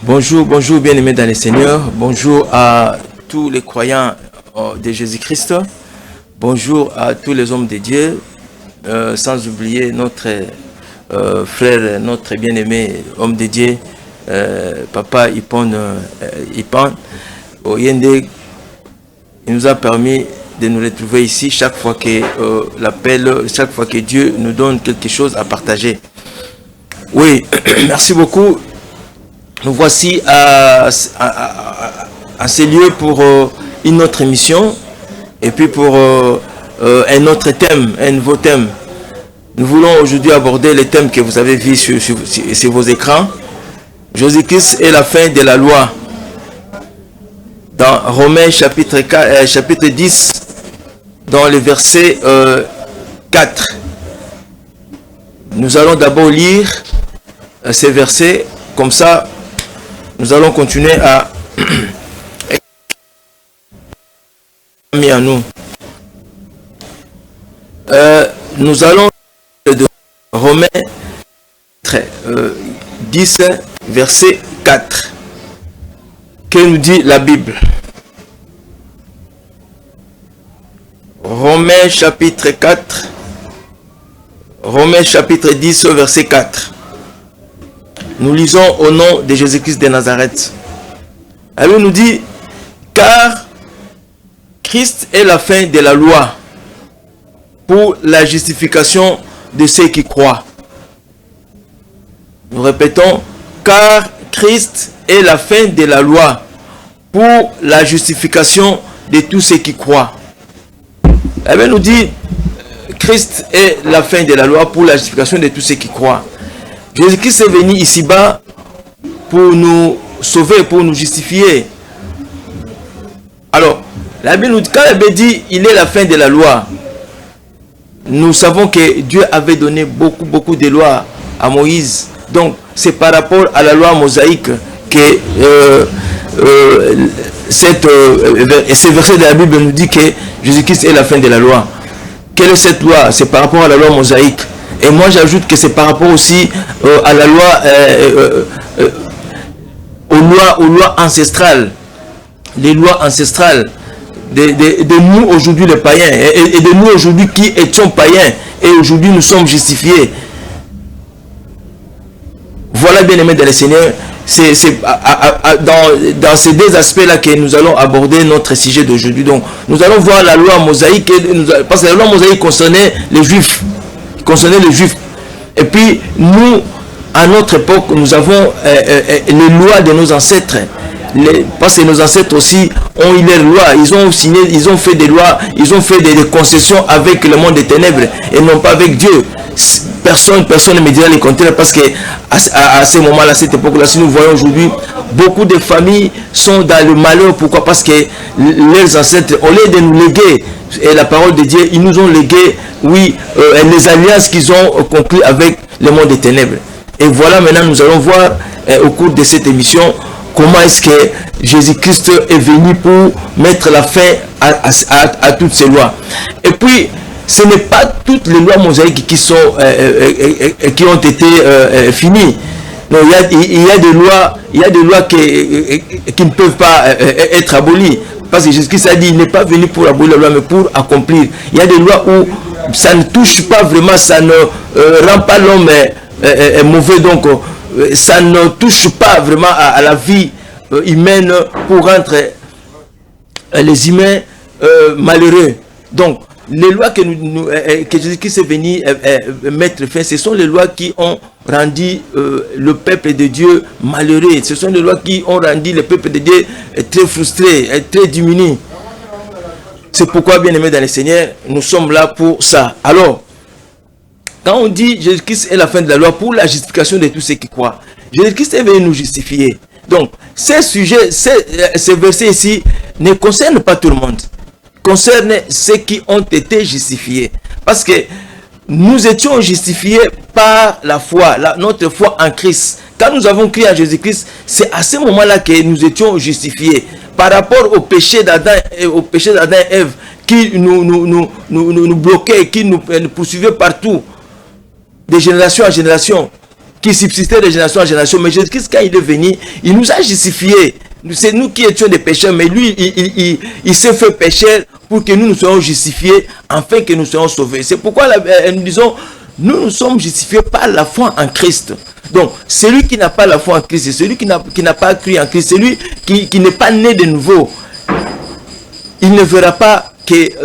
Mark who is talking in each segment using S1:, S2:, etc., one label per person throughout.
S1: Bonjour, bonjour bien-aimés dans le Seigneur. Bonjour à tous les croyants de Jésus-Christ. Bonjour à tous les hommes de Dieu, sans oublier notre frère, notre bien-aimé homme de Dieu, Papa Ipan Oyende. Il nous a permis de nous retrouver ici chaque fois que chaque fois que Dieu nous donne quelque chose à partager. Oui, merci beaucoup. Nous voici à ce lieu pour une autre émission et puis pour un autre thème, un nouveau thème. Nous voulons aujourd'hui aborder les thèmes que vous avez vus sur vos écrans. Jésus-Christ est la fin de la loi. Dans Romains chapitre 10, dans le verset 4. Nous allons d'abord lire ces versets, comme ça nous allons continuer à mis à nous. Nous allons de Romains 10, verset 4. Que nous dit la Bible? Romains chapitre 4. Romains chapitre 10, verset 4. Nous lisons au nom de Jésus-Christ de Nazareth. Alors nous dit, car Christ est la fin de la loi pour la justification de ceux qui croient. Nous répétons, car Christ est la fin de la loi pour la justification de tous ceux qui croient. Eh bien, nous dit, Christ est la fin de la loi pour la justification de tous ceux qui croient. Jésus-Christ est venu ici-bas pour nous sauver, pour nous justifier. Alors, la Bible nous dit, quand la Bible dit il est la fin de la loi, nous savons que Dieu avait donné beaucoup de lois à Moïse. Donc, c'est par rapport à la loi mosaïque que ce verset de la Bible nous dit que Jésus-Christ est la fin de la loi. Quelle est cette loi? C'est par rapport à la loi mosaïque. Et moi j'ajoute que c'est par rapport aussi à la loi, aux lois ancestrales, les lois ancestrales de nous aujourd'hui les païens, et de nous aujourd'hui qui étions païens, et aujourd'hui nous sommes justifiés. Voilà, bien aimé dans le Seigneur, c'est dans ces deux aspects-là que nous allons aborder notre sujet d'aujourd'hui. Donc nous allons voir la loi mosaïque, parce que la loi mosaïque concernait les Juifs. Et puis nous, à notre époque, nous avons les lois de nos ancêtres. Parce que nos ancêtres aussi ont eu leurs lois. Ils ont signé, ils ont fait des lois, ils ont fait des concessions avec le monde des ténèbres et non pas avec Dieu. Personne ne me dira le contraire, parce que à ce moment-là, à cette époque-là, si nous voyons aujourd'hui, beaucoup de familles sont dans le malheur. Pourquoi? Parce que leurs ancêtres, au lieu de nous léguer et la parole de Dieu, ils nous ont légué, oui, les alliances qu'ils ont conclues avec le monde des ténèbres. Et voilà, maintenant nous allons voir au cours de cette émission comment est-ce que Jésus-Christ est venu pour mettre la fin à toutes ces lois. Et puis, ce n'est pas toutes les lois mosaïques qui ont été finies. Non, il y a des lois qui ne peuvent pas être abolies. Parce que Jésus-Christ a dit, il n'est pas venu pour abolir la loi, mais pour accomplir. Il y a des lois où ça ne touche pas vraiment, ça ne rend pas l'homme mauvais. Donc, ça ne touche pas vraiment à la vie humaine pour rendre les humains malheureux. Donc, les lois que Jésus-Christ est venu mettre fin, ce sont les lois qui ont rendu le peuple de Dieu malheureux. Ce sont les lois qui ont rendu le peuple de Dieu très frustré, très diminué. C'est pourquoi, bien aimé dans le Seigneur, nous sommes là pour ça. Alors, quand on dit Jésus-Christ est la fin de la loi pour la justification de tous ceux qui croient, Jésus-Christ est venu nous justifier. Donc, ces sujets, ces versets ici ne concernent pas tout le monde. Concerne ceux qui ont été justifiés. Parce que nous étions justifiés par la foi, notre foi en Christ. Quand nous avons crié à Jésus-Christ, c'est à ce moment-là que nous étions justifiés. Par rapport au péché d'Adam et Ève qui nous bloquaient, qui nous poursuivaient partout, de génération en génération. qui subsistait de génération en génération. Mais Jésus-Christ, quand il est venu, il nous a justifiés. C'est nous qui étions des pécheurs, mais lui, il s'est fait pécheur pour que nous soyons justifiés, afin que nous soyons sauvés. C'est pourquoi nous disons, nous sommes justifiés par la foi en Christ. Donc, celui qui n'a pas la foi en Christ, c'est celui qui n'a pas cru en Christ, celui qui n'est pas né de nouveau, il ne verra pas que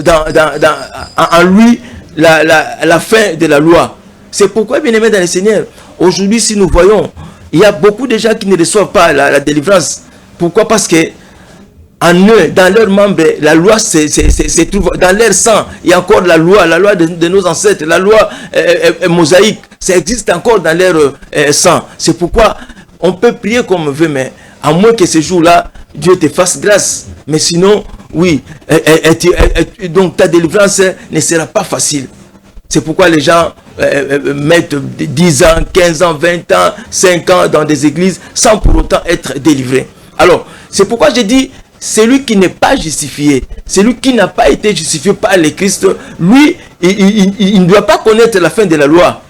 S1: en lui la fin de la loi. C'est pourquoi, bien aimé dans le Seigneur, aujourd'hui, si nous voyons, il y a beaucoup de gens qui ne reçoivent pas la délivrance. Pourquoi? Parce que en eux, dans leurs membres, la loi se trouve dans leur sang. Il y a encore la loi de nos ancêtres, la loi mosaïque. Ça existe encore dans leur sang. C'est pourquoi on peut prier comme on veut, mais à moins que ce jour-là, Dieu te fasse grâce. Mais sinon, oui, donc ta délivrance ne sera pas facile. C'est pourquoi les gens mettent 10 ans, 15 ans, 20 ans, 5 ans dans des églises sans pour autant être délivrés. Alors, c'est pourquoi j'ai dit, celui qui n'est pas justifié, celui qui n'a pas été justifié par le Christ, lui, il ne doit pas connaître la fin de la loi.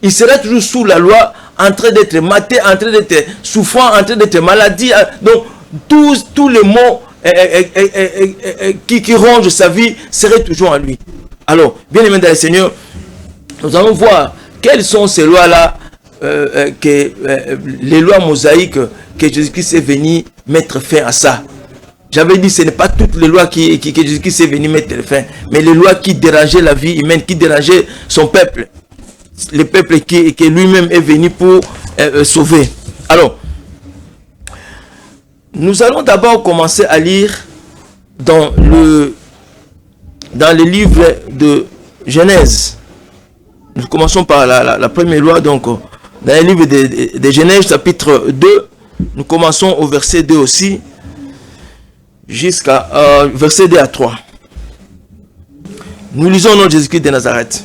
S1: Il sera toujours sous la loi, en train d'être maté, en train d'être souffrant, en train d'être maladie. Donc, tous les maux qui rongent sa vie seraient toujours en lui. Alors, bien aimé dans le Seigneur, nous allons voir quelles sont ces lois-là, les lois mosaïques que Jésus-Christ est venu mettre fin à ça. J'avais dit, ce n'est pas toutes les lois que Jésus-Christ est venu mettre fin, mais les lois qui dérangeaient la vie humaine, qui dérangeaient son peuple. Le peuple que lui-même est venu pour sauver. Alors, nous allons d'abord commencer à lire dans le livre de Genèse. Nous commençons par la première loi, donc dans le livre de Genèse, chapitre 2, nous commençons au verset 2 aussi, jusqu'à verset 2 à 3. Nous lisons au nom de Jésus-Christ de Nazareth.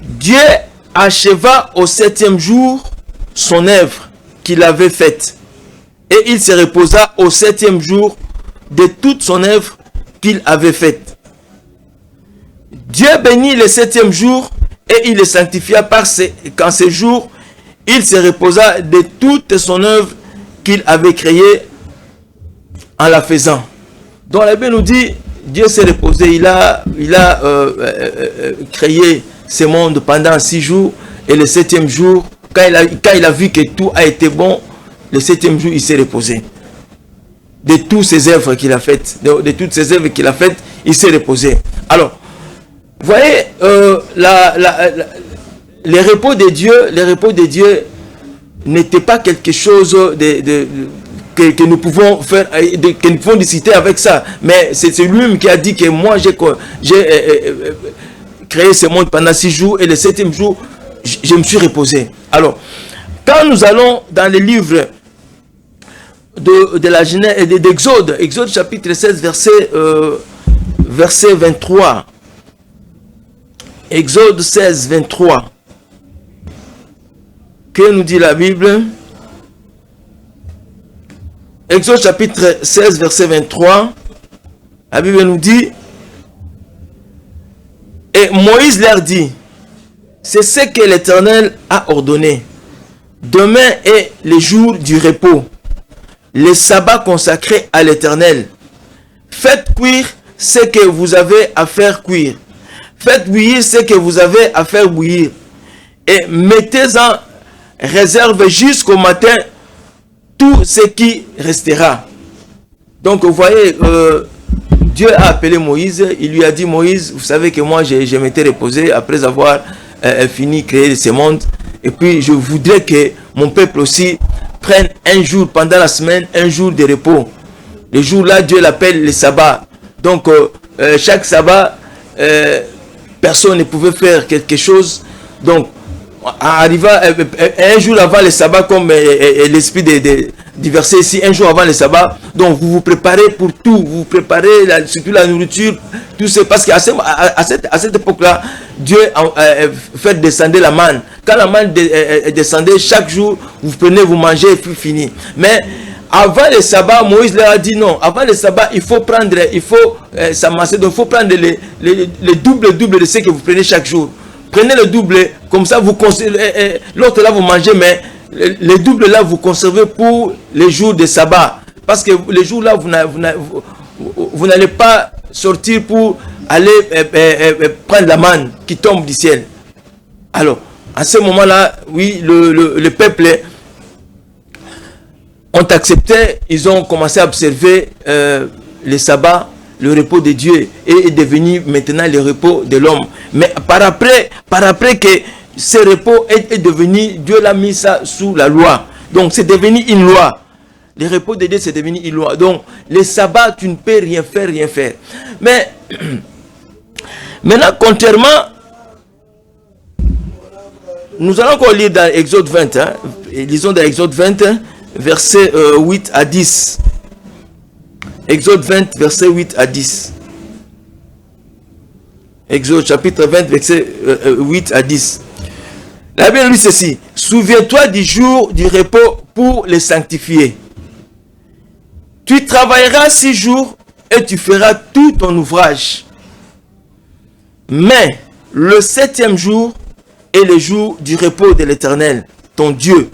S1: Dieu acheva au 7e jour son œuvre qu'il avait faite, et il se reposa au 7e jour de toute son œuvre qu'il avait faite. Dieu bénit le 7e jour et il le sanctifia qu'en ce jour, il se reposa de toute son œuvre qu'il avait créée en la faisant. Donc la Bible nous dit, Dieu s'est reposé, il a créé ce monde pendant 6 jours, et le 7e jour, quand il a vu que tout a été bon, le 7e jour, il s'est reposé. De toutes ces œuvres qu'il a faites, de toutes ces œuvres qu'il a faites, il s'est reposé. Alors, vous voyez, le repos de Dieu n'était pas quelque chose que nous pouvons faire, que nous pouvons discuter avec ça. Mais c'est lui-même qui a dit que moi, j'ai créé ce monde pendant 6 jours, et le 7e jour, je me suis reposé. Alors, quand nous allons dans le livre de la Genèse, d'Exode, Exode chapitre 16, verset 23. Exode 16, 23. Que nous dit la Bible? Exode chapitre 16, verset 23. La Bible nous dit, et Moïse leur dit, c'est ce que l'Éternel a ordonné. Demain est le jour du repos, le sabbat consacré à l'Éternel. Faites cuire ce que vous avez à faire cuire. Faites bouillir ce que vous avez à faire bouillir. Et mettez en réserve jusqu'au matin tout ce qui restera. Donc vous voyez, Dieu a appelé Moïse. Il lui a dit, Moïse, vous savez que moi je m'étais reposé après avoir fini de créer ce monde. Et puis je voudrais que mon peuple aussi prenne un jour pendant la semaine, un jour de repos. Le jour-là, Dieu l'appelle le sabbat. Donc chaque sabbat, personne ne pouvait faire quelque chose. Donc, arrivant un jour avant le sabbat, comme l'esprit du verset ici, un jour avant le sabbat, donc vous vous préparez pour tout, vous vous préparez surtout la nourriture, tout ça, parce qu'à cette époque-là, Dieu fait descendre la manne. Quand la manne descendait, chaque jour, vous prenez, vous mangez et puis fini. Mais avant le sabbat, Moïse leur a dit non. Avant le sabbat, il faut s'amasser. Donc, il faut prendre le double de ce que vous prenez chaque jour. Prenez le double Comme ça, vous conservez, l'autre là, vous mangez, mais les doubles là, vous conservez pour les jours de sabbat. Parce que les jours là, vous n'allez pas sortir pour aller prendre la manne qui tombe du ciel. Alors, à ce moment-là, oui, le peuple ont accepté, ils ont commencé à observer le sabbat, le repos de Dieu, et est devenu maintenant le repos de l'homme. Mais par après que ce repos est devenu, Dieu l'a mis ça sous la loi. Donc c'est devenu une loi. Le repos de Dieu, c'est devenu une loi. Donc le sabbat, tu ne peux rien faire. Mais maintenant, contrairement, nous allons encore lire dans Exode 20. Lisons dans Exode 20, versets 8 à 10. Exode 20, versets 8 à 10. Exode chapitre 20, versets 8 à 10. La Bible dit ceci. Souviens-toi du jour du repos pour le sanctifier. Tu travailleras 6 jours et tu feras tout ton ouvrage. Mais le 7e jour est le jour du repos de l'Éternel, ton Dieu.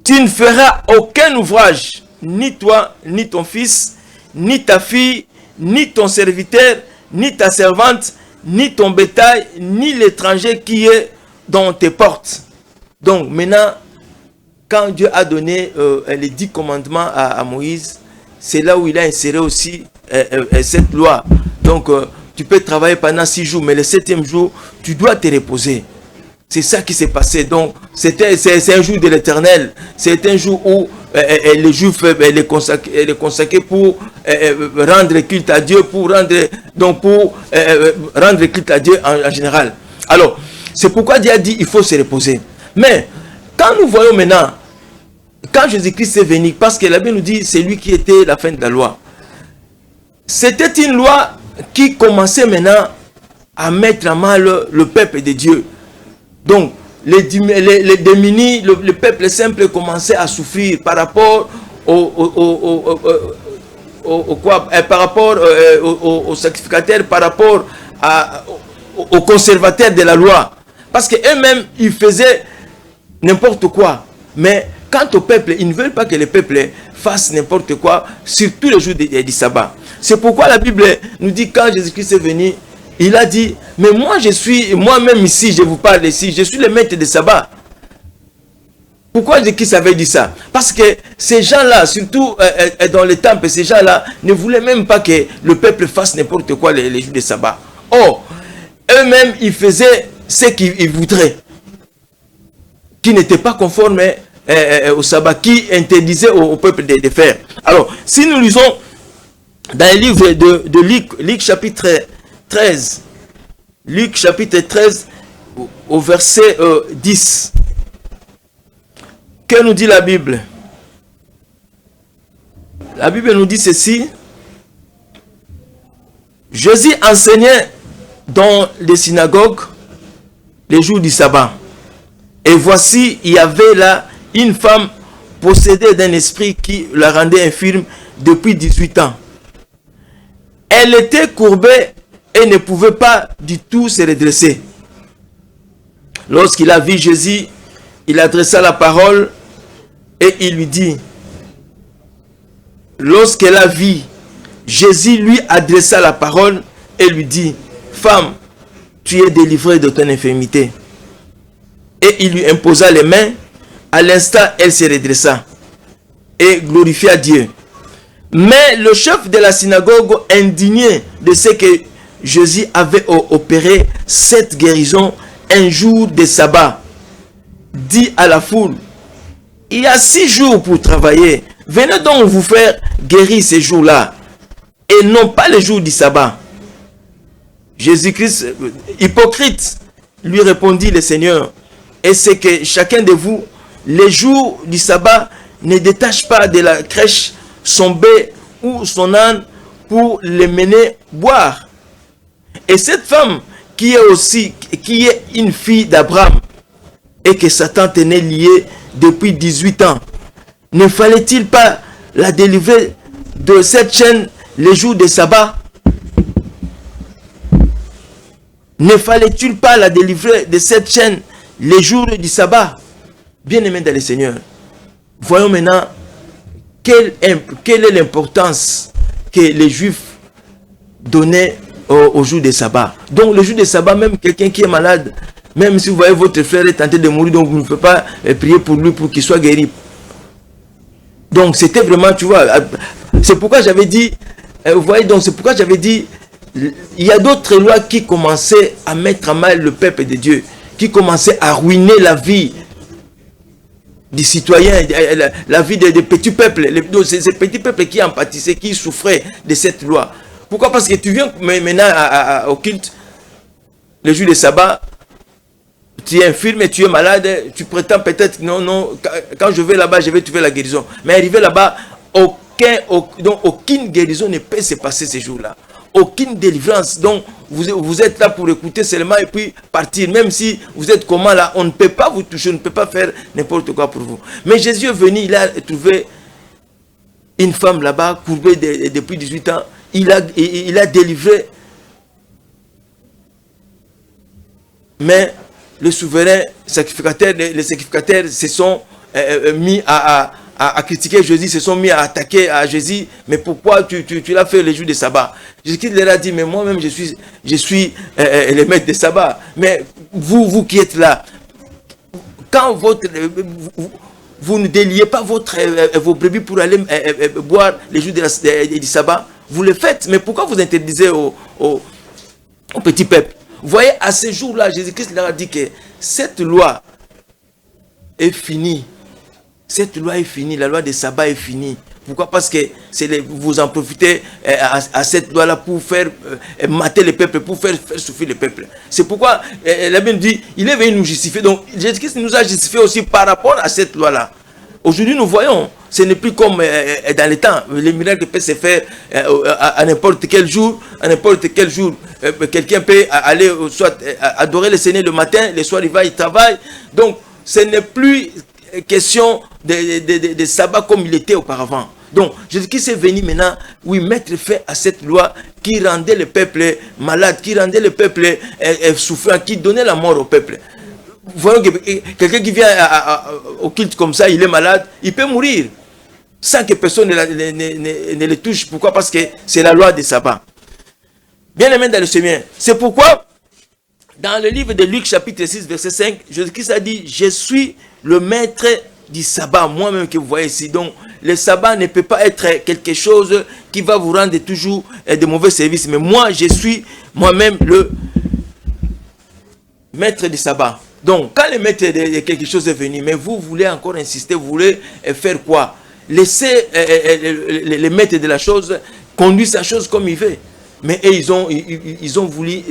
S1: Tu ne feras aucun ouvrage, ni toi, ni ton fils, ni ta fille, ni ton serviteur, ni ta servante, ni ton bétail, ni l'étranger qui est dans tes portes. Donc maintenant, quand Dieu a donné les 10 commandements à Moïse, c'est là où il a inséré aussi cette loi. Donc tu peux travailler pendant 6 jours, mais le 7e jour, tu dois te reposer. C'est ça qui s'est passé. Donc c'est un jour de l'Éternel. C'est un jour où les Juifs les consacraient pour rendre culte à Dieu, pour rendre culte à Dieu en général. Alors, c'est pourquoi Dieu a dit il faut se reposer. Mais quand nous voyons maintenant, quand Jésus-Christ est venu, parce que la Bible nous dit c'est lui qui était la fin de la loi. C'était une loi qui commençait maintenant à mettre à mal le peuple de Dieu. Donc, les démunis, le peuple simple commençait à souffrir par rapport aux sacrificateurs, par rapport aux conservateurs de la loi. Parce qu'eux-mêmes, ils faisaient n'importe quoi. Mais quant au peuple, ils ne veulent pas que le peuple fasse n'importe quoi, surtout le jour du sabbat. C'est pourquoi la Bible nous dit, quand Jésus-Christ est venu, il a dit, mais moi-même ici, je vous parle ici, je suis le maître de sabbat. Pourquoi Jésus-Christ avait dit ça? Parce que ces gens-là, surtout dans les temples, ces gens-là ne voulaient même pas que le peuple fasse n'importe quoi les jours de sabbat. Or, eux-mêmes, ils faisaient ce qu'ils voudraient, qui n'était pas conforme au sabbat, qui interdisait au peuple de faire. Alors, si nous lisons dans le livre de Luc chapitre 13, Luc chapitre 13, au verset 10, que nous dit la Bible? La Bible nous dit ceci. Jésus enseignait dans les synagogues les jours du sabbat. Et voici, il y avait là une femme possédée d'un esprit qui la rendait infirme depuis 18 ans. Elle était courbée et ne pouvait pas du tout se redresser. Lorsqu'il a vu Jésus, il adressa la parole et il lui dit, lorsqu'elle a vu, Jésus lui adressa la parole et lui dit, femme, tu es délivrée de ton infirmité. Et il lui imposa les mains. À l'instant, elle se redressa et glorifia Dieu. Mais le chef de la synagogue, indigné de ce que Jésus avait opéré cette guérison un jour de sabbat, dit à la foule, il y a 6 jours pour travailler. Venez donc vous faire guérir ces jours-là et non pas les jours du sabbat. Jésus-Christ, hypocrite, lui répondit le Seigneur, et c'est que chacun de vous, les jours du sabbat, ne détache pas de la crèche son bœuf ou son âne pour les mener boire. Et cette femme qui est une fille d'Abraham et que Satan tenait liée depuis 18 ans, ne fallait-il pas la délivrer de cette chaîne les jours de sabbat? Ne fallait-il pas la délivrer de cette chaîne les jours du sabbat? Bien-aimés dans le Seigneur, voyons maintenant quelle est l'importance que les Juifs donnaient au jour des sabbats. Donc le jour des sabbats, même quelqu'un qui est malade, même si vous voyez votre frère est tenté de mourir, donc vous ne pouvez pas prier pour lui pour qu'il soit guéri. Donc c'était vraiment, tu vois, c'est pourquoi j'avais dit, vous voyez, donc c'est pourquoi j'avais dit, il y a d'autres lois qui commençaient à mettre à mal le peuple de Dieu, qui commençaient à ruiner la vie des citoyens, la vie des petits peuples, ces petits peuples qui en pâtissaient, qui souffraient de cette loi. Pourquoi? Parce que tu viens maintenant au culte, le jour de sabbat, tu es infirme et tu es malade, tu prétends peut-être, non, quand je vais là-bas, je vais trouver la guérison. Mais arrivé là-bas, aucune guérison ne peut se passer ces jours-là. Aucune délivrance. Donc, vous êtes là pour écouter seulement et puis partir. Même si vous êtes comment là, on ne peut pas vous toucher, on ne peut pas faire n'importe quoi pour vous. Mais Jésus est venu, il a trouvé une femme là-bas, courbée depuis 18 ans. Il a délivré. Mais le souverain sacrificateur, les sacrificateurs se sont mis à critiquer Jésus, se sont mis à attaquer à Jésus. Mais pourquoi tu l'as fait le jour de sabbat? Jésus leur a dit, mais moi-même je suis le maître de sabbat. Mais vous qui êtes là, quand vous ne déliez pas vos brebis pour aller boire les jours du sabbat, vous le faites. Mais pourquoi vous interdisez au petit peuple? Vous voyez, à ce jour-là, Jésus-Christ leur a dit que cette loi est finie. Cette loi est finie, la loi des sabbats est finie. Pourquoi? Parce que vous en profitez à cette loi-là pour faire mater le peuple, pour faire souffrir le peuple. C'est pourquoi la Bible dit, il est venu nous justifier. Donc Jésus-Christ nous a justifié aussi par rapport à cette loi-là. Aujourd'hui, nous voyons, ce n'est plus comme dans les temps. Les miracles peuvent se faire à n'importe quel jour. À n'importe quel jour, quelqu'un peut aller soit adorer le Seigneur le matin, le soir il va, il travaille. Donc, ce n'est plus question de sabbat comme il était auparavant. Donc, Jésus-Christ est venu maintenant, oui, mettre fin à cette loi qui rendait le peuple malade, qui rendait le peuple souffrant, qui donnait la mort au peuple. Voyons que quelqu'un qui vient au culte comme ça, il est malade, il peut mourir sans que personne ne le touche. Pourquoi? Parce que c'est la loi des sabbats. Bien aimé dans le Seigneur, c'est pourquoi dans le livre de Luc chapitre 6 verset 5, Jésus-Christ a dit, je suis le maître du sabbat, moi-même que vous voyez ici. Donc le sabbat ne peut pas être quelque chose qui va vous rendre toujours de mauvais services. Mais moi, je suis moi-même le maître du sabbat. Donc, quand le maître de quelque chose est venu, mais vous voulez encore insister, vous voulez faire quoi? Laissez le maître de la chose conduire sa chose comme il veut. Mais eux, ils ont voulu,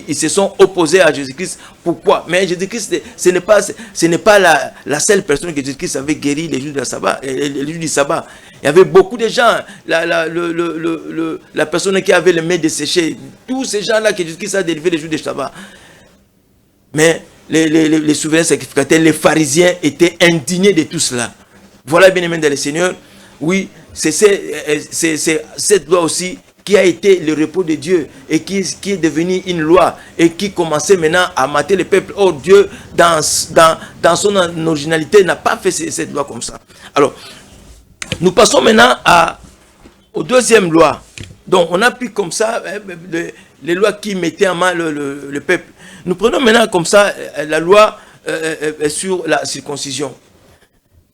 S1: ils se sont opposés à Jésus-Christ. Pourquoi? Mais Jésus-Christ, ce n'est pas la seule personne que Jésus-Christ avait guéri les jours du sabbat. Il y avait beaucoup de gens, la personne qui avait le mains desséchées, tous ces gens-là que Jésus-Christ a délivré les jours du sabbat. Mais les souverains sacrificateurs, les pharisiens étaient indignés de tout cela. Voilà, bien aimé dans le Seigneur. Oui, c'est cette loi aussi qui a été le repos de Dieu et qui est devenue une loi et qui commençait maintenant à mater le peuple. Or, Dieu, dans son originalité, n'a pas fait cette loi comme ça. Alors, nous passons maintenant aux deuxième loi. Donc, on a pris comme ça les lois qui mettaient en main le peuple. Nous prenons maintenant comme ça la loi sur la circoncision.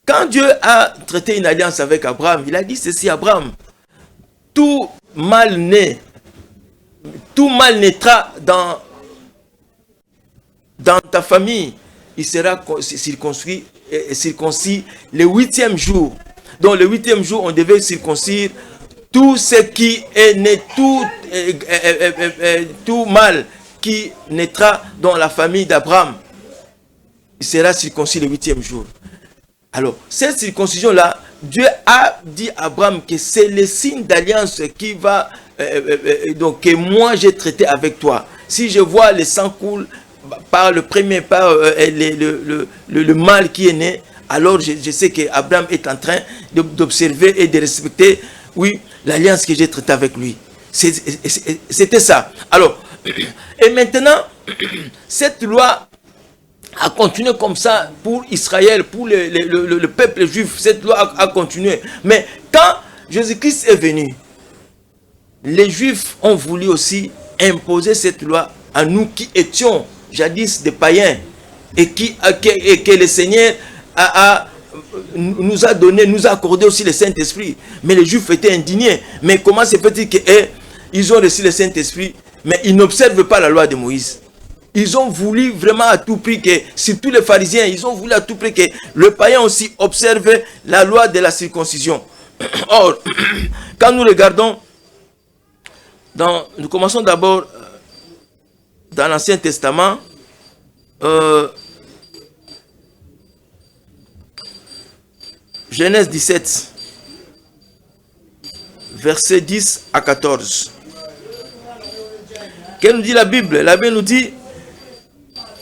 S1: Quand Dieu a traité une alliance avec Abraham, il a dit ceci à Abraham, tout mal naîtra dans ta famille, il sera circoncis le 8e jour. Donc le 8e jour, on devait circoncire tout ce qui est né, tout mâle qui naîtra dans la famille d'Abraham. Il sera circoncis le 8e jour. Alors, cette circoncision-là, Dieu a dit à Abraham que c'est le signe d'alliance qui va, donc que moi j'ai traité avec toi. Si je vois le sang coule par le premier, par le mâle qui est né, alors je sais qu'Abraham est en train d'observer et de respecter, oui, l'alliance que j'ai traitée avec lui. C'était ça. Alors, et maintenant, cette loi a continué comme ça pour Israël, pour le peuple juif. Cette loi a continué. Mais quand Jésus-Christ est venu, les Juifs ont voulu aussi imposer cette loi à nous qui étions jadis des païens et que le Seigneur nous a donné, nous a accordé aussi le Saint-Esprit. Mais les Juifs étaient indignés. Mais comment se fait-il qu'ils ont reçu le Saint-Esprit, mais ils n'observent pas la loi de Moïse? Ils ont voulu vraiment à tout prix que, surtout les pharisiens, ils ont voulu à tout prix que le païen aussi observe la loi de la circoncision. Or, quand nous regardons, nous commençons d'abord dans l'Ancien Testament, Genèse 17, versets 10 à 14. Qu'elle nous dit la Bible? La Bible nous dit,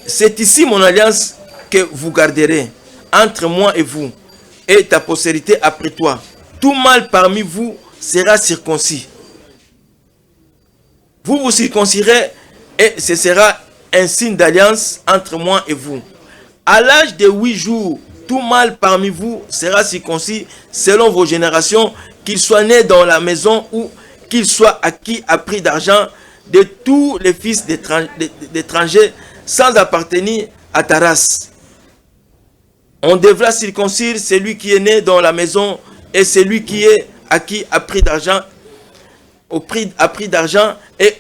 S1: c'est ici mon alliance que vous garderez entre moi et vous et ta postérité après toi. Tout mâle parmi vous sera circoncis. Vous vous circoncirez et ce sera un signe d'alliance entre moi et vous. À l'âge de 8 jours, tout mâle parmi vous sera circoncis selon vos générations, qu'il soit né dans la maison ou qu'il soit acquis à prix d'argent de tous les fils d'étrangers sans appartenir à ta race. On devra circoncire celui qui est né dans la maison et celui qui est acquis à prix d'argent, à prix d'argent, et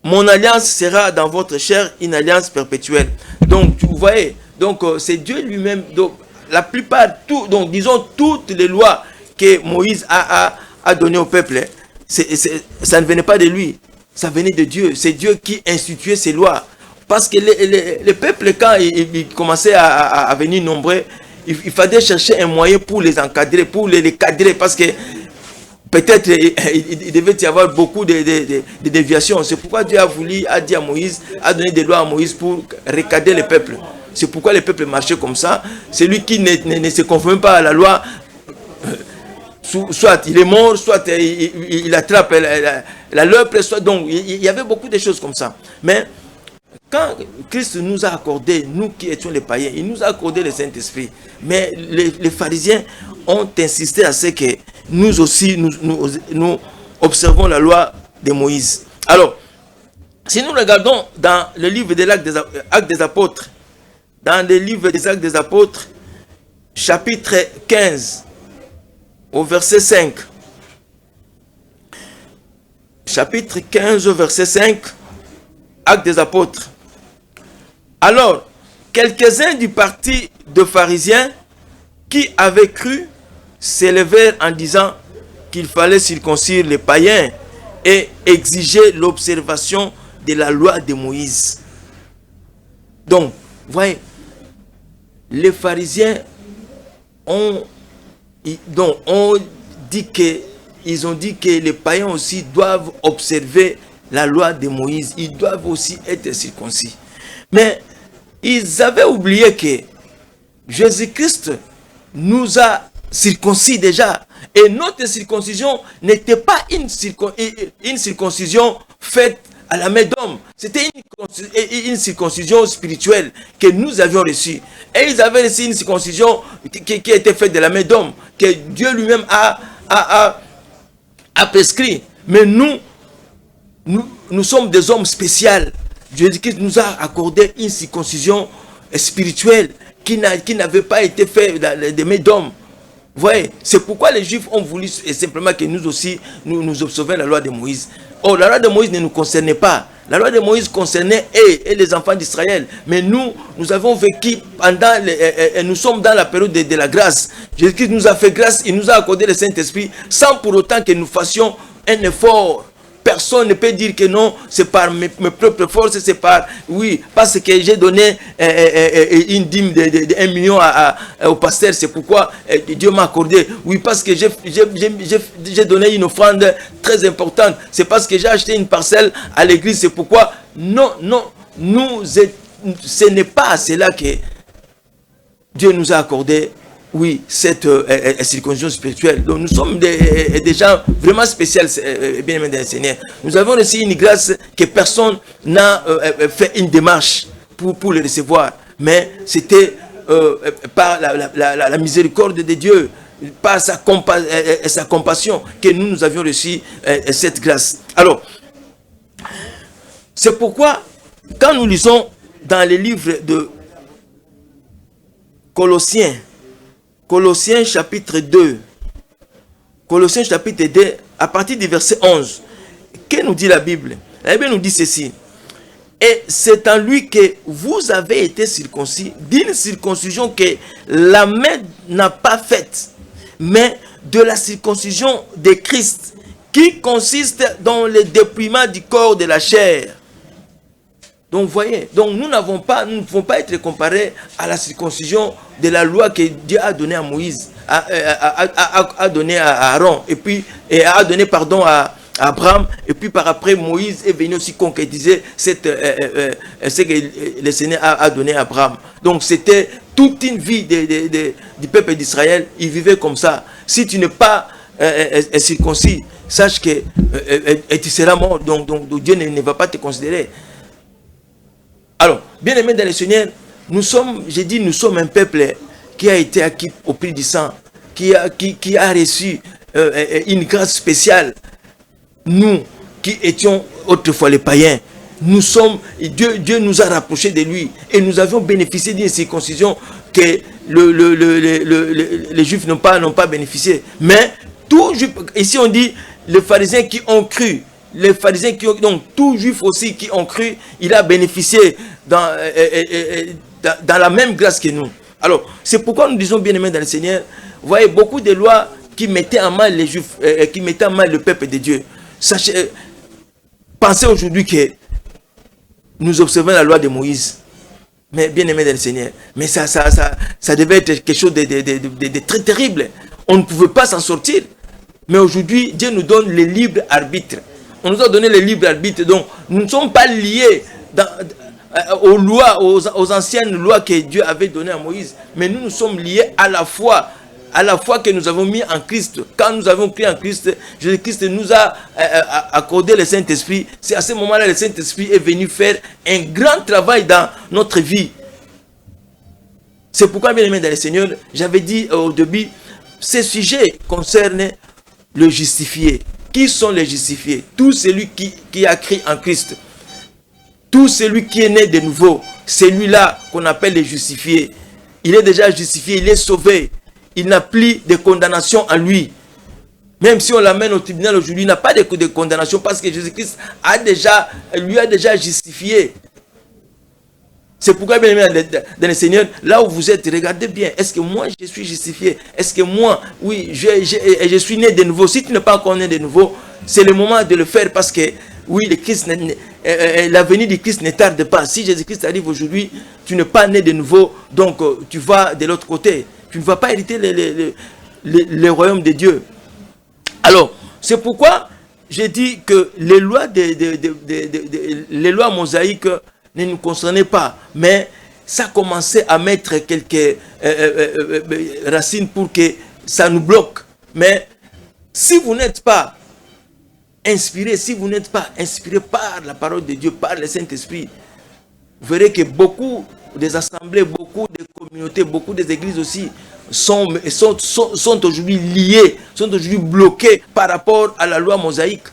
S1: mon alliance sera dans votre chair une alliance perpétuelle. Donc, vous voyez, donc c'est Dieu lui-même. Donc, la plupart, donc disons toutes les lois que Moïse a données au peuple, ça ne venait pas de lui, ça venait de Dieu. C'est Dieu qui instituait ces lois. Parce que les peuples, quand ils commençaient à venir nombreux, il fallait chercher un moyen pour les encadrer, pour les cadrer, parce que peut-être il devait y avoir beaucoup de déviations. C'est pourquoi Dieu a dit à Moïse, a donné des lois à Moïse pour recadrer le peuple. C'est pourquoi le peuple marchait comme ça. Celui qui ne se conforme pas à la loi, soit il est mort, soit il attrape la lèpre, soit donc il y avait beaucoup de choses comme ça. Mais quand Christ nous a accordé, nous qui étions les païens, il nous a accordé le Saint-Esprit. Mais les pharisiens ont insisté à ce que nous aussi, nous observons la loi de Moïse. Alors, si nous regardons dans le livre des Actes des Apôtres, dans le livre des Actes des Apôtres, chapitre 15, au verset 5. Chapitre 15, au verset 5, Actes des Apôtres. Alors, quelques-uns du parti de pharisiens qui avaient cru s'élevèrent en disant qu'il fallait circoncire les païens et exiger l'observation de la loi de Moïse. Donc, vous voyez, les pharisiens ont dit que les païens aussi doivent observer la loi de Moïse. Ils doivent aussi être circoncis. Mais ils avaient oublié que Jésus-Christ nous a circoncis déjà. Et notre circoncision n'était pas une circoncision faite à la main d'homme. C'était une circoncision spirituelle que nous avions reçue. Et ils avaient reçu une circoncision qui était faite de la main d'homme, que Dieu lui-même a prescrit. Mais nous sommes des hommes spéciaux. Jésus-Christ nous a accordé une circoncision spirituelle qui n'avait pas été faite de main d'homme. Vous voyez, c'est pourquoi les Juifs ont voulu simplement que nous aussi, nous observions la loi de Moïse. Oh, la loi de Moïse ne nous concernait pas. La loi de Moïse concernait et les enfants d'Israël. Mais nous avons vécu nous sommes dans la période de la grâce. Jésus-Christ nous a fait grâce, il nous a accordé le Saint-Esprit sans pour autant que nous fassions un effort. Personne ne peut dire que non, c'est par mes propres forces, c'est par, oui, parce que j'ai donné une dîme de 1 million au pasteur, c'est pourquoi Dieu m'a accordé. Oui, parce que j'ai donné une offrande très importante, c'est parce que j'ai acheté une parcelle à l'église, c'est pourquoi, non, ce n'est pas cela que Dieu nous a accordé oui, cette circoncision spirituelle. Donc nous sommes des gens vraiment spéciaux, bien aimés dans le Seigneur. Nous avons reçu une grâce que personne n'a fait une démarche pour le recevoir. Mais c'était par la miséricorde de Dieu, par sa compassion, que nous avions reçu cette grâce. Alors, c'est pourquoi, quand nous lisons dans les livres de Colossiens chapitre 2, Colossiens chapitre 2, à partir du verset 11, que nous dit la Bible? La Bible nous dit ceci: et c'est en lui que vous avez été circoncis, d'une circoncision que la main n'a pas faite, mais de la circoncision de Christ, qui consiste dans le dépouillement du corps de la chair. Donc, vous voyez, donc nous ne pouvons pas être comparés à la circoncision de la loi que Dieu a donnée à Moïse, a donné à Aaron, et puis a donné pardon à Abraham, et puis par après Moïse est venu aussi concrétiser ce que le Seigneur a donné à Abraham. Donc c'était toute une vie du peuple d'Israël, ils vivaient comme ça. Si tu n'es pas circoncis, sache que tu seras mort, donc Dieu ne va pas te considérer. Alors, bien aimés dans le Seigneur, nous sommes un peuple qui a été acquis au prix du sang, qui a reçu une grâce spéciale. Nous qui étions autrefois les païens, Dieu nous a rapprochés de lui et nous avions bénéficié d'une circoncision que les Juifs n'ont pas bénéficié. Mais ici on dit les pharisiens qui ont cru. Les pharisiens donc tout juif aussi qui ont cru, il a bénéficié dans la même grâce que nous. Alors, c'est pourquoi nous disons, bien aimés dans le Seigneur, vous voyez, beaucoup de lois qui mettaient en mal les juifs, qui mettaient en mal le peuple de Dieu. Sachez, pensez aujourd'hui que nous observons la loi de Moïse, mais bien aimés dans le Seigneur, mais ça devait être quelque chose de très terrible. On ne pouvait pas s'en sortir. Mais aujourd'hui, Dieu nous donne le libre arbitre. On nous a donné le libre arbitre, donc nous ne sommes pas liés aux lois, aux anciennes lois que Dieu avait données à Moïse, mais nous sommes liés à la foi que nous avons mis en Christ. Quand nous avons cru en Christ, Jésus-Christ nous a accordé le Saint-Esprit. C'est à ce moment-là que le Saint-Esprit est venu faire un grand travail dans notre vie. C'est pourquoi, bien aimé dans le Seigneur, j'avais dit au début, ce sujet concerne le justifié. Qui sont les justifiés? Tout celui qui a cru en Christ. Tout celui qui est né de nouveau. Celui-là qu'on appelle les justifiés. Il est déjà justifié, il est sauvé. Il n'a plus de condamnation en lui. Même si on l'amène au tribunal aujourd'hui, il n'a pas de condamnation parce que Jésus-Christ lui a déjà justifié. C'est pourquoi, bien aimé dans le Seigneur, là où vous êtes, regardez bien. Est-ce que moi, je suis justifié? Est-ce que moi, oui, je suis né de nouveau? Si tu n'es pas encore né de nouveau, c'est le moment de le faire parce que, oui, la venue du Christ ne tarde pas. Si Jésus-Christ arrive aujourd'hui, tu n'es pas né de nouveau, donc tu vas de l'autre côté. Tu ne vas pas hériter le royaume de Dieu. Alors, c'est pourquoi j'ai dit que les lois mosaïques ne nous concernaient pas, mais ça commençait à mettre quelques racines pour que ça nous bloque. Mais si vous n'êtes pas inspiré, par la parole de Dieu, par le Saint-Esprit, vous verrez que beaucoup des assemblées, beaucoup des communautés, beaucoup des églises aussi sont aujourd'hui liées, sont aujourd'hui bloquées par rapport à la loi mosaïque.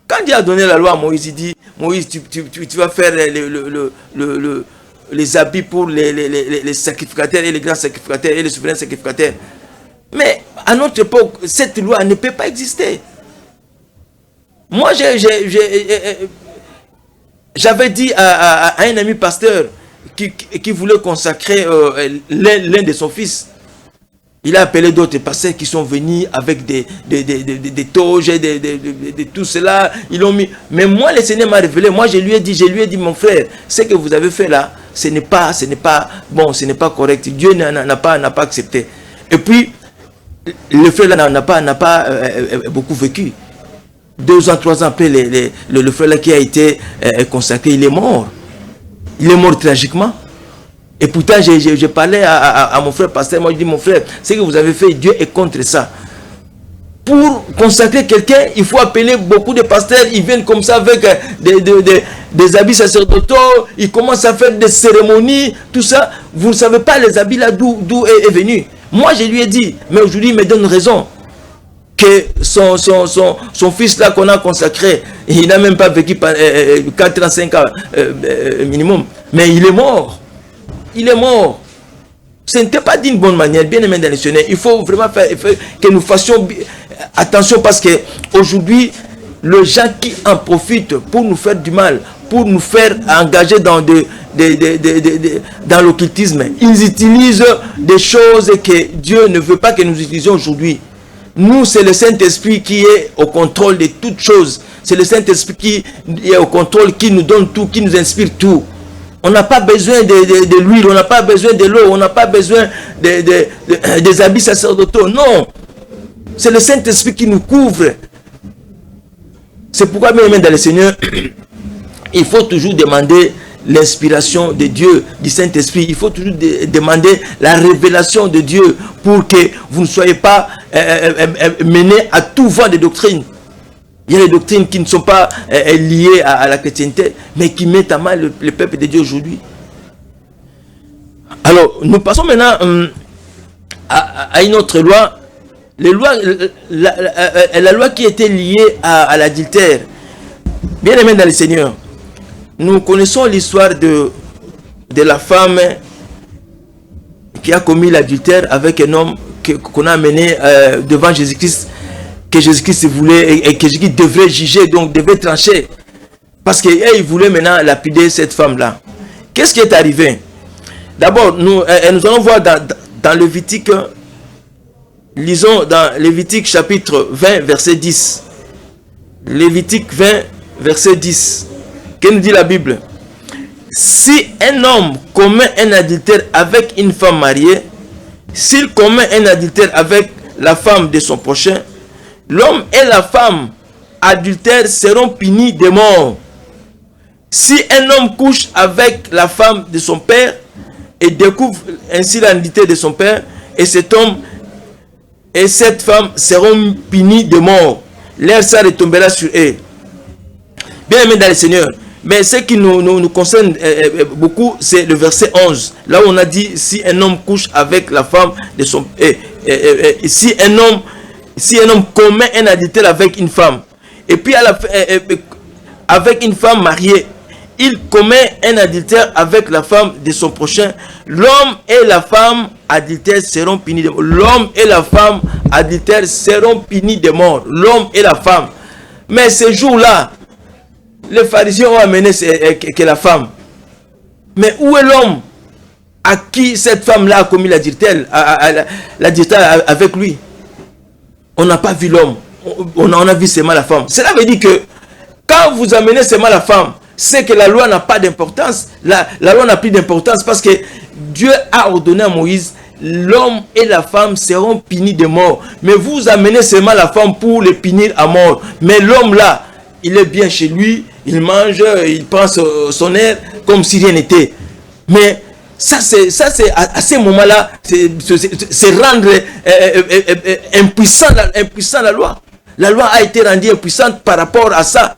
S1: Quand Dieu a donné la loi à Moïse, il dit, Moïse, tu vas faire les habits pour les sacrificateurs et les grands sacrificateurs et les souverains sacrificateurs. Mais à notre époque, cette loi ne peut pas exister. Moi, j'avais dit à un ami pasteur qui voulait consacrer l'un de son fils. Il a appelé d'autres pasteurs qui sont venus avec des toges, de tout cela. Ils l'ont mis. Mais moi, le Seigneur m'a révélé. Moi, je lui ai dit, mon frère, ce que vous avez fait là, ce n'est pas bon, ce n'est pas correct. Dieu n'a pas accepté. Et puis, le frère là n'a pas beaucoup vécu. 2 ans, 3 ans après, le frère là qui a été consacré, il est mort. Il est mort tragiquement. Et pourtant, j'ai parlé à mon frère pasteur, moi je dis, mon frère, ce que vous avez fait, Dieu est contre ça. Pour consacrer quelqu'un, il faut appeler beaucoup de pasteurs, ils viennent comme ça avec des habits sacerdotaux, ils commencent à faire des cérémonies, tout ça. Vous ne savez pas les habits là d'où est venu. Moi, je lui ai dit, mais aujourd'hui, il me donne raison. Que son fils là qu'on a consacré, il n'a même pas vécu 4 ans, 5 ans minimum, mais il est mort. Il est mort. Ce n'était pas d'une bonne manière, bien aimé dans le Seigneur. Il faut vraiment faire que nous fassions attention parce que aujourd'hui, les gens qui en profitent pour nous faire du mal, pour nous faire engager dans dans l'occultisme, ils utilisent des choses que Dieu ne veut pas que nous utilisions aujourd'hui. Nous, c'est le Saint-Esprit qui est au contrôle de toutes choses. C'est le Saint-Esprit qui est au contrôle, qui nous donne tout, qui nous inspire tout. On n'a pas besoin de l'huile, on n'a pas besoin de l'eau, on n'a pas besoin des habits sacerdotaux. Non, c'est le Saint-Esprit qui nous couvre. C'est pourquoi, même dans le Seigneur, il faut toujours demander l'inspiration de Dieu, du Saint-Esprit. Il faut toujours demander la révélation de Dieu pour que vous ne soyez pas menés à tout vent de doctrine. Il y a des doctrines qui ne sont pas liées à la chrétienté, mais qui mettent à mal le peuple de Dieu aujourd'hui. Alors, nous passons maintenant à une autre loi. La loi qui était liée à l'adultère. Bien aimé dans le Seigneur, nous connaissons l'histoire de la femme qui a commis l'adultère avec un homme qu'on a amené devant Jésus-Christ, que Jésus-Christ voulait et que Jésus-Christ devrait juger, donc devrait trancher. Parce qu'il voulait maintenant lapider cette femme-là. Qu'est-ce qui est arrivé? D'abord, nous allons voir dans Lévitique, lisons dans Lévitique chapitre 20, verset 10. Lévitique 20, verset 10. Que nous dit la Bible? Si un homme commet un adultère avec une femme mariée, s'il commet un adultère avec la femme de son prochain, l'homme et la femme adultères seront punis de mort. Si un homme couche avec la femme de son père et découvre ainsi la nudité de son père, et cet homme et cette femme seront punis de mort, leur sang retombera sur eux. Bien aimé dans le Seigneur, mais ce qui nous concerne beaucoup, c'est le verset 11. Là où on a dit, si un homme couche avec la femme de son père, si un homme commet un adultère avec une femme, et puis avec une femme mariée, il commet un adultère avec la femme de son prochain, l'homme et la femme adultères seront punis de mort. L'homme et la femme adultères seront punis de mort. L'homme et la femme. Mais ce jour-là, les pharisiens ont amené que la femme. Mais où est l'homme à qui cette femme-là a commis l'adultère avec lui? On n'a pas vu l'homme. On a vu seulement la femme. Cela veut dire que quand vous amenez seulement la femme, c'est que la loi n'a pas d'importance. La loi n'a plus d'importance parce que Dieu a ordonné à Moïse, l'homme et la femme seront punis de mort. Mais vous amenez seulement la femme pour les punir à mort. Mais l'homme là, il est bien chez lui, il mange, il prend son air comme si rien n'était. Mais ça c'est à ce moment-là, c'est rendre impuissant la loi. La loi a été rendue impuissante par rapport à ça.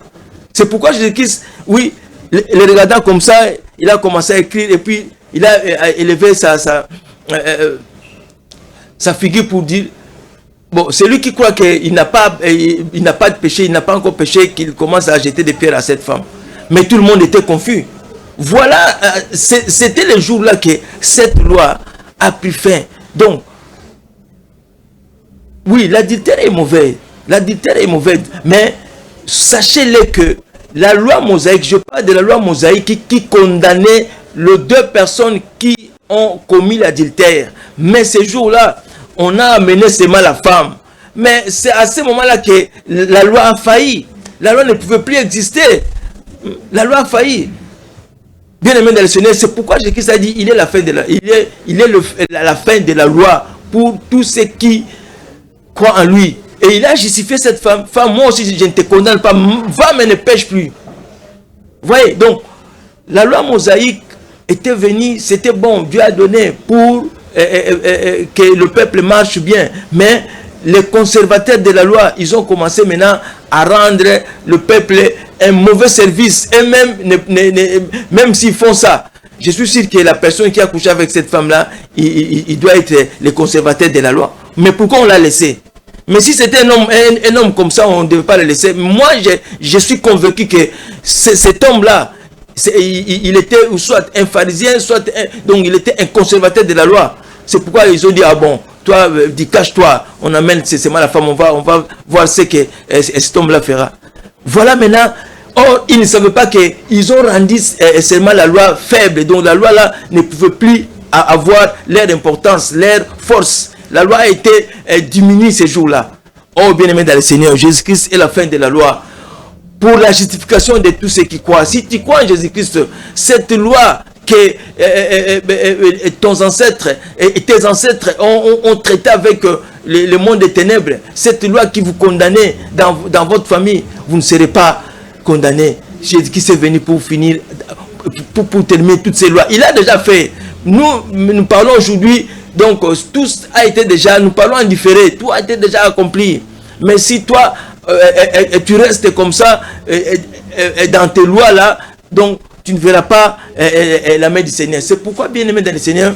S1: C'est pourquoi Jésus-Christ, oui, le regardant comme ça, il a commencé à écrire et puis il a élevé sa figure pour dire, bon, celui qui croit qu'il n'a pas de péché, il n'a pas encore péché, qu'il commence à jeter des pierres à cette femme. Mais tout le monde était confus. Voilà, c'était le jour-là que cette loi a pris fin. Donc, oui, l'adultère est mauvais. L'adultère est mauvais. Mais sachez-le que la loi mosaïque, je parle de la loi mosaïque qui condamnait les deux personnes qui ont commis l'adultère. Mais ce jour-là, on a amené seulement la femme. Mais c'est à ce moment-là que la loi a failli. La loi ne pouvait plus exister. La loi a failli. Bien aimé dans le Seigneur, c'est pourquoi Jésus a dit, il est la fin de la fin de la loi pour tous ceux qui croient en lui. Et il a justifié cette femme. Femme, moi aussi je ne te condamne pas. Va mais ne pêche plus. Vous voyez, donc la loi mosaïque était venu, c'était bon, Dieu a donné pour que le peuple marche bien. Mais les conservateurs de la loi, ils ont commencé maintenant à rendre le peuple un mauvais service. Et même s'ils font ça, je suis sûr que la personne qui a couché avec cette femme-là, il doit être le conservateur de la loi. Mais pourquoi on l'a laissé? Mais si c'était un homme comme ça, on ne devait pas le laisser. Moi, je suis convaincu que cet homme-là, il était soit un pharisien, donc il était un conservateur de la loi. C'est pourquoi ils ont dit, ah bon, toi, dis, cache-toi, on amène seulement la femme, on va voir ce que cet homme-là fera. Voilà maintenant. Or, ils ne savaient pas qu'ils ont rendu seulement la loi faible. Donc la loi là ne pouvait plus avoir leur importance, leur force. La loi a été diminuée ces jours-là. Oh, bien-aimé dans le Seigneur, Jésus-Christ est la fin de la loi. Pour la justification de tous ceux qui croient. Si tu crois en Jésus-Christ, cette loi que tes ancêtres ont traité avec le monde des ténèbres, cette loi qui vous condamnait dans votre famille, vous ne serez pas condamné. Jésus-Christ est venu pour finir, pour terminer toutes ces lois. Il a déjà fait. Nous parlons aujourd'hui, donc tout a été déjà, nous parlons en différé, tout a été déjà accompli. Mais si toi, tu restes comme ça, dans tes lois là, donc tu ne verras pas la main du Seigneur. C'est pourquoi, bien aimé dans le Seigneur,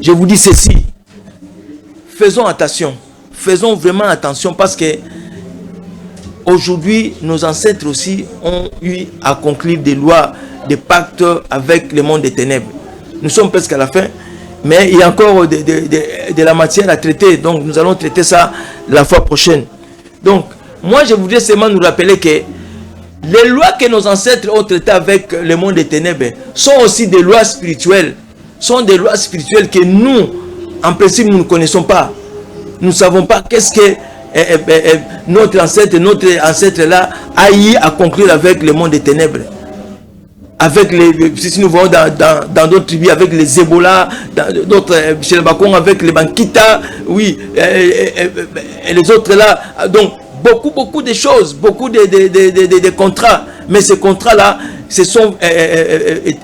S1: je vous dis ceci. Faisons attention. Faisons vraiment attention parce que aujourd'hui, nos ancêtres aussi ont eu à conclure des lois, des pactes avec le monde des ténèbres. Nous sommes presque à la fin, mais il y a encore de la matière à traiter. Donc, nous allons traiter ça la fois prochaine. Donc, moi, je voudrais seulement nous rappeler que les lois que nos ancêtres ont traitées avec le monde des ténèbres sont aussi des lois spirituelles. Sont des lois spirituelles que nous, en principe, nous ne connaissons pas. Nous ne savons pas qu'est-ce que notre ancêtre là a eu à conclure avec le monde des ténèbres. Avec si nous voyons dans d'autres tribus, avec les Ebola, d'autres chez le Bakong, avec les Bankita, oui, et les autres là. Donc, beaucoup de choses, beaucoup de contrats. Mais ces contrats-là,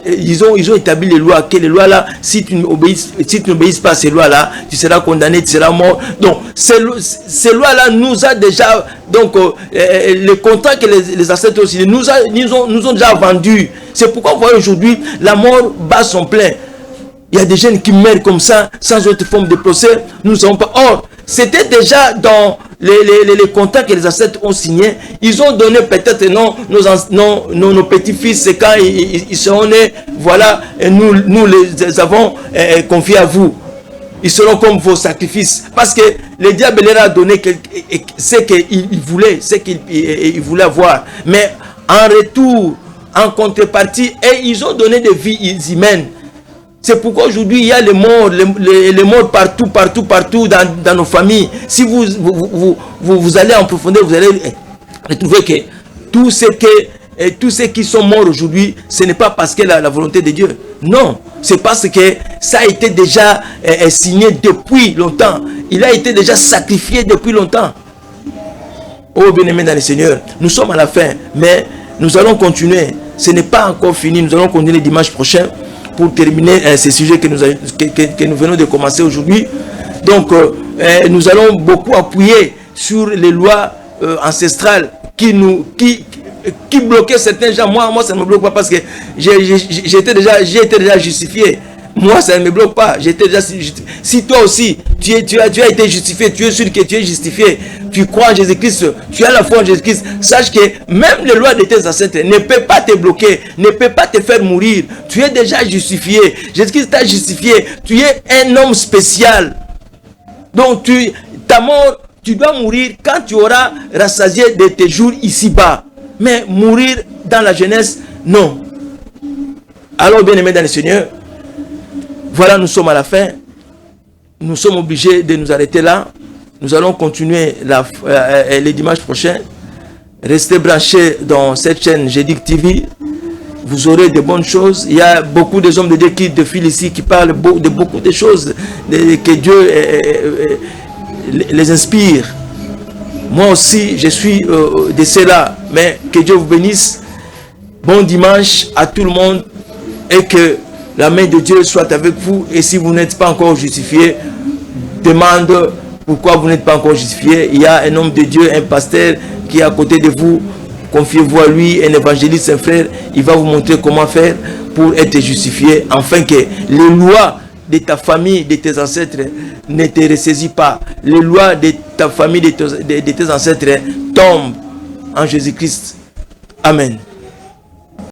S1: ils ont établi les lois. Que les lois-là, si tu n'obéis pas à ces lois-là, tu seras condamné, tu seras mort. Donc, ces lois-là nous a déjà, donc, les contrats que les ancêtres aussi nous ont déjà vendus. C'est pourquoi vous voyez aujourd'hui, la mort bat son plein. Il y a des jeunes qui meurent comme ça, sans autre forme de procès. Nous ne savons pas. Or, c'était déjà dans les contrats que les ancêtres ont signés. Ils ont donné peut-être nos petits-fils, quand ils seront nés, voilà, et nous les avons confiés à vous. Ils seront comme vos sacrifices. Parce que le diable leur a donné ce qu'il voulait, ce qu'il voulait avoir. Mais en retour, en contrepartie, et ils ont donné des vies humaines. C'est pourquoi aujourd'hui il y a les morts partout dans nos familles. Si vous allez en profondeur, vous allez retrouver que tous ceux qui sont morts aujourd'hui, ce n'est pas parce que la volonté de Dieu. Non, c'est parce que ça a été déjà signé depuis longtemps. Il a été déjà sacrifié depuis longtemps. Oh bien-aimés dans le Seigneur, nous sommes à la fin, mais nous allons continuer. Ce n'est pas encore fini, nous allons continuer dimanche prochain pour terminer ces sujets que nous venons de commencer aujourd'hui. Donc, nous allons beaucoup appuyer sur les lois ancestrales qui bloquaient certains gens. Moi, ça ne me bloque pas parce que j'ai été déjà justifié. Moi, ça ne me bloque pas. J'étais déjà justifié. Si toi aussi, tu as été justifié, tu es sûr que tu es justifié, tu crois en Jésus-Christ, tu as la foi en Jésus-Christ, sache que même les lois de tes ancêtres ne peuvent pas te bloquer, ne peuvent pas te faire mourir. Tu es déjà justifié. Jésus-Christ t'a justifié. Tu es un homme spécial. Donc, ta mort, tu dois mourir quand tu auras rassasié de tes jours ici-bas. Mais mourir dans la jeunesse, non. Alors, bien-aimés dans le Seigneur, voilà, nous sommes à la fin. Nous sommes obligés de nous arrêter là. Nous allons continuer les dimanches prochains. Restez branchés dans cette chaîne Jédic TV. Vous aurez de bonnes choses. Il y a beaucoup de hommes de Dieu qui défilent ici, qui parlent de beaucoup de choses, que Dieu les inspire. Moi aussi, je suis de cela. Mais que Dieu vous bénisse. Bon dimanche à tout le monde. et que la main de Dieu soit avec vous. Et si vous n'êtes pas encore justifié, demande pourquoi vous n'êtes pas encore justifié. Il y a un homme de Dieu, un pasteur qui est à côté de vous. Confiez-vous à lui, un évangéliste, un frère. Il va vous montrer comment faire pour être justifié, afin que les lois de ta famille, de tes ancêtres ne te ressaisissent pas. Les lois de ta famille, de tes ancêtres tombent en Jésus-Christ. Amen.